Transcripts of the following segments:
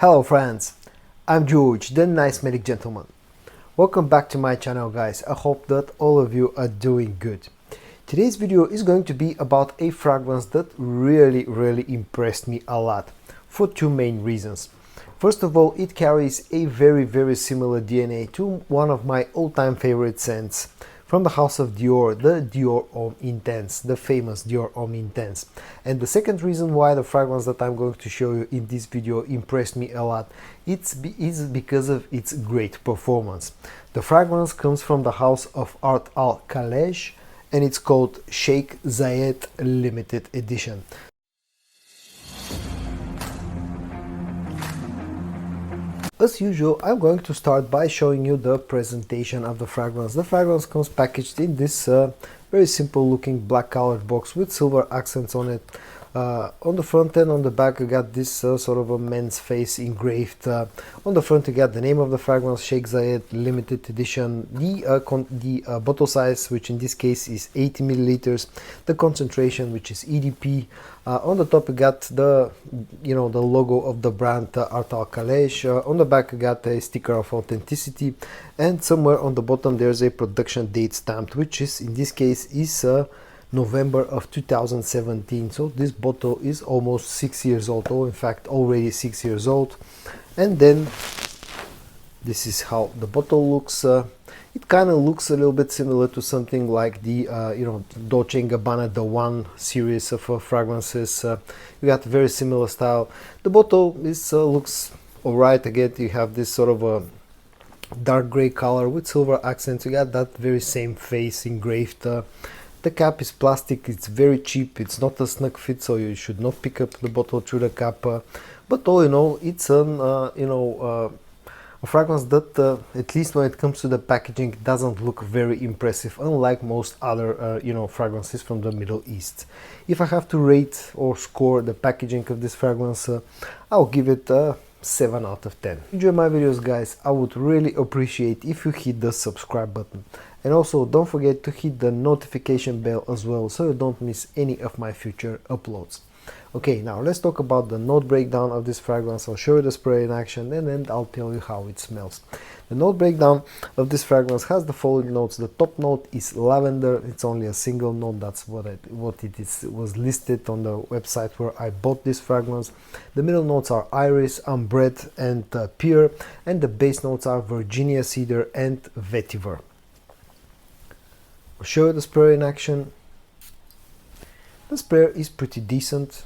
Hello friends, I'm George, the nice medic gentleman. Welcome back to my channel guys. I hope that all of you are doing good. Today's video is going to be about a fragrance that really impressed me a lot for two main reasons. First of all, it carries a very similar DNA to one of my all-time favorite scents from the house of Dior, the Dior Homme Intense, the famous Dior Homme Intense. And the second reason why the fragrance that I'm going to show you in this video impressed me a lot is because of its great performance. The fragrance comes from the house of Ard Al Khaleej and it's called Sheikh Zayed Limited Edition. As usual, I'm going to start by showing you the presentation of the fragrance. The fragrance comes packaged in this very simple looking black colored box with silver accents on it. On the front and on the back you got this sort of a man's face engraved. On the front you got the name of the fragrance, Sheikh Zayed Limited Edition, the bottle size, which in this case is 80 milliliters, the concentration, which is EDP. On the top you got the the logo of the brand Ard Al Khaleej. On the back you got a sticker of authenticity, and somewhere on the bottom there's a production date stamped, which is in this case is November of 2017. So this bottle is almost 6 years old, or in fact already 6 years old. And then this is how the bottle looks. It kind of looks a little bit similar to something like the Dolce & Gabbana The One series of fragrances. You got very similar style. The bottle is looks alright. Again, you have this sort of a dark gray color with silver accents. You got that very same face engraved. The cap is plastic, it's very cheap, it's not a snug fit, so you should not pick up the bottle through the cap. But all in all, it's a fragrance that, at least when it comes to the packaging, doesn't look very impressive, unlike most other fragrances from the Middle East. If I have to rate or score the packaging of this fragrance, I'll give it 7 out of 10. Enjoy my videos guys. I would really appreciate if you hit the subscribe button, and also don't forget to hit the notification bell as well, so you don't miss any of my future uploads. Okay, now let's talk about the note breakdown of this fragrance. I'll show you the spray in action and then I'll tell you how it smells. The note breakdown of this fragrance has the following notes. The top note is lavender. It's only a single note. That's what it was listed on the website where I bought this fragrance. The middle notes are iris, ambrette, and pear, and the base notes are Virginia cedar and vetiver. I'll show you the spray in action. The spray is pretty decent.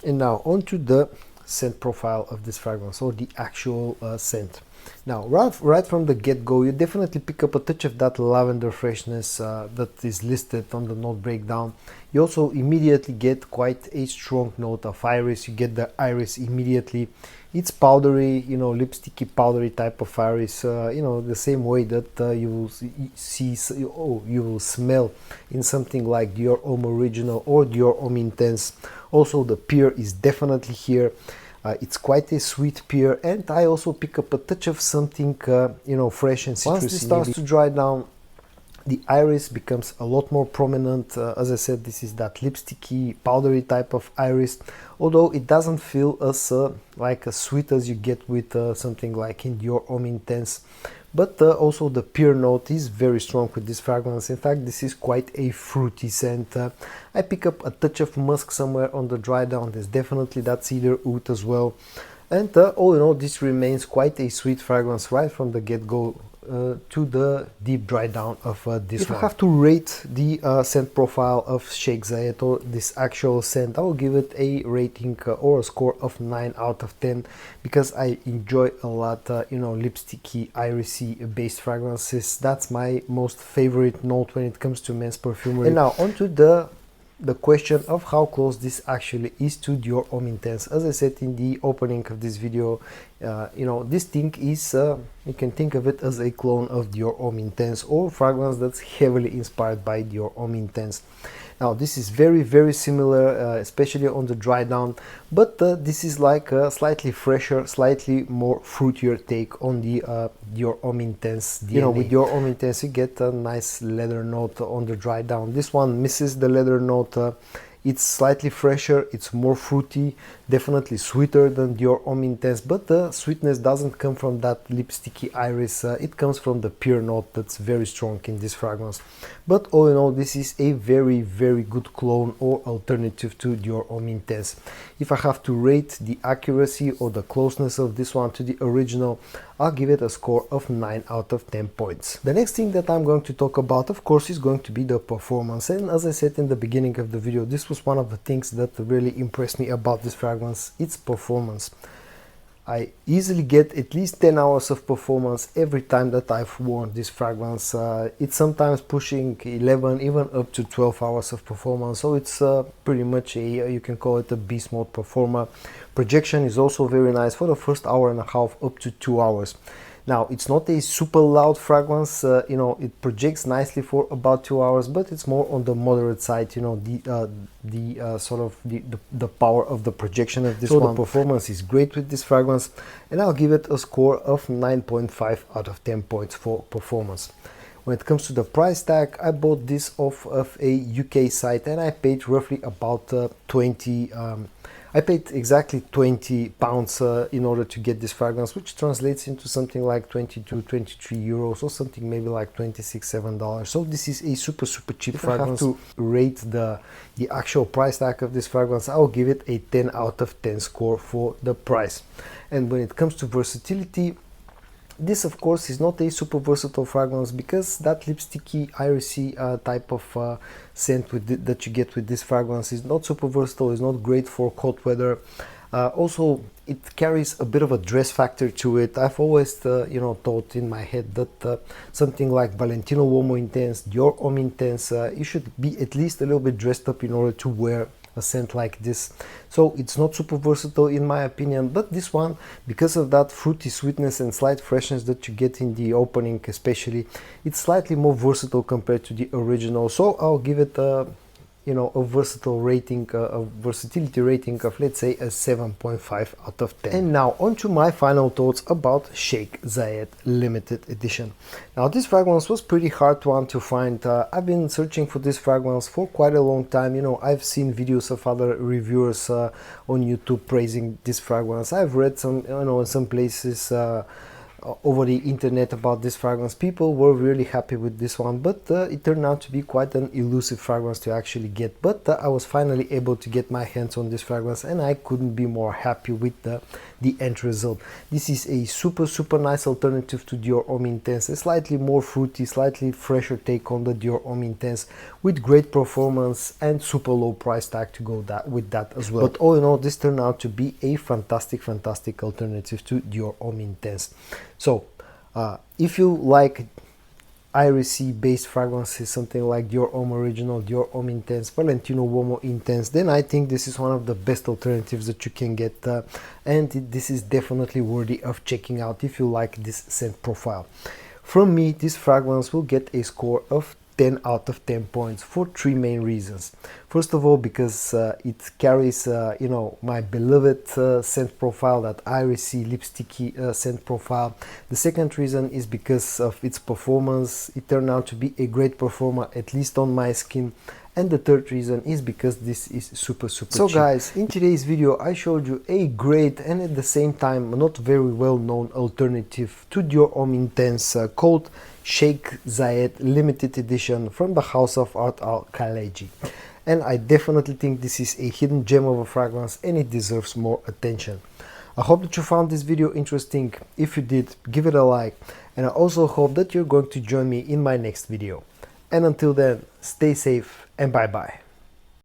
And now onto the scent profile of this fragrance, or the actual scent. Now right from the get-go you definitely pick up a touch of that lavender freshness that is listed on the note breakdown. You also immediately get quite a strong note of iris. You get the iris immediately. It's powdery, lipsticky powdery type of iris, the same way that you will smell in something like Dior Homme Original or Dior Homme Intense. Also the pear is definitely here. It's quite a sweet pear, and I also pick up a touch of something fresh and citrusy. Once this starts to dry down, the iris becomes a lot more prominent. As I said, this is that lipsticky powdery type of iris, although it doesn't feel as like as sweet as you get with something like in Dior Homme Intense. But also the pear note is very strong with this fragrance. In fact, this is quite a fruity scent. I pick up a touch of musk somewhere on the dry down. There's definitely that cedar oud as well. And all in all, this remains quite a sweet fragrance right from the get-go to the deep dry down of this one. If I have to rate the scent profile of Sheikh Zayed, or this actual scent, I will give it a rating or a score of 9 out of 10, because I enjoy a lot lipsticky, irisy based fragrances. That's my most favorite note when it comes to men's perfumery. And now onto the question of how close this actually is to Dior Homme Intense. As I said in the opening of this video, this thing is, you can think of it as a clone of Dior Homme Intense, or fragrance that's heavily inspired by Dior Homme Intense. Now this is very similar, especially on the dry down, but this is like a slightly fresher, slightly more fruitier take on the Dior Homme Intense DNA. With Dior Homme Intense you get a nice leather note on the dry down. This one misses the leather note. It's slightly fresher, it's more fruity, definitely sweeter than Dior Homme Intense, but the sweetness doesn't come from that lipsticky iris, it comes from the pear note that's very strong in this fragrance. But all in all, this is a very good clone or alternative to Dior Homme Intense. If I have to rate the accuracy or the closeness of this one to the original, I'll give it a score of 9 out of 10 points. The next thing that I'm going to talk about, of course, is going to be the performance. And as I said in the beginning of the video, this was one of the things that really impressed me about this fragrance, its performance. I easily get at least 10 hours of performance every time that I've worn this fragrance. It's sometimes pushing 11, even up to 12 hours of performance. So it's pretty much a, you can call it a beast mode performer. Projection is also very nice for the first hour and a half up to 2 hours. Now, it's not a super loud fragrance, you know, it projects nicely for about 2 hours, but it's more on the moderate side, you know, the power of the projection of this one. The performance is great with this fragrance, and I'll give it a score of 9.5 out of 10 points for performance. When it comes to the price tag, I bought this off of a UK site, and I paid roughly about I paid exactly 20 pounds in order to get this fragrance, which translates into something like 22, 23 euros or something maybe like 26, $7. So this is a super cheap fragrance. If I have to rate the actual price tag of this fragrance, I'll give it a 10 out of 10 score for the price. And when it comes to versatility, this of course is not a super versatile fragrance because that lipsticky irisy type of scent that you get with this fragrance is not super versatile, is not great for cold weather. Also, it carries a bit of a dress factor to it. I've always you know, thought in my head that something like Valentino Uomo Intense, Dior Homme Intense, you should be at least a little bit dressed up in order to wear a scent like this. So it's not super versatile in my opinion, but this one, because of that fruity sweetness and slight freshness that you get in the opening especially, it's slightly more versatile compared to the original. So I'll give it a, you know, a versatile rating, a versatility rating of, let's say, a 7.5 out of 10. And now on to my final thoughts about Sheikh Zayed limited edition. Now this fragrance was pretty hard one to find. I've been searching for this fragrance for quite a long time. You know, I've seen videos of other reviewers on YouTube praising this fragrance. I've read some, you know, in some places over the internet about this fragrance. People were really happy with this one, but it turned out to be quite an elusive fragrance to actually get. But I was finally able to get my hands on this fragrance, and I couldn't be more happy with the end result. This is a super nice alternative to Dior Homme Intense, a slightly more fruity, slightly fresher take on the Dior Homme Intense, with great performance and super low price tag to go with that as well. But all in all, this turned out to be a fantastic alternative to Dior Homme Intense. So if you like irisy based fragrances, something like Dior Homme Original, Dior Homme Intense, Valentino Uomo Intense, then I think this is one of the best alternatives that you can get, and this is definitely worthy of checking out if you like this scent profile. From me, this fragrance will get a score of 10 out of 10 points for 3 main reasons. First of all, because it carries you know, my beloved scent profile, that irisy lipsticky scent profile. The second reason is because of its performance. It turned out to be a great performer, at least on my skin. And the third reason is because this is super cheap. So guys, in today's video I showed you a great and at the same time not very well known alternative to Dior Homme Intense called Sheikh Zayed limited edition from the house of Ard Al Khaleej. And I definitely think this is a hidden gem of a fragrance and it deserves more attention. I hope that you found this video interesting. If you did, give it a like, and I also hope that you're going to join me in my next video. And until then, stay safe and bye bye.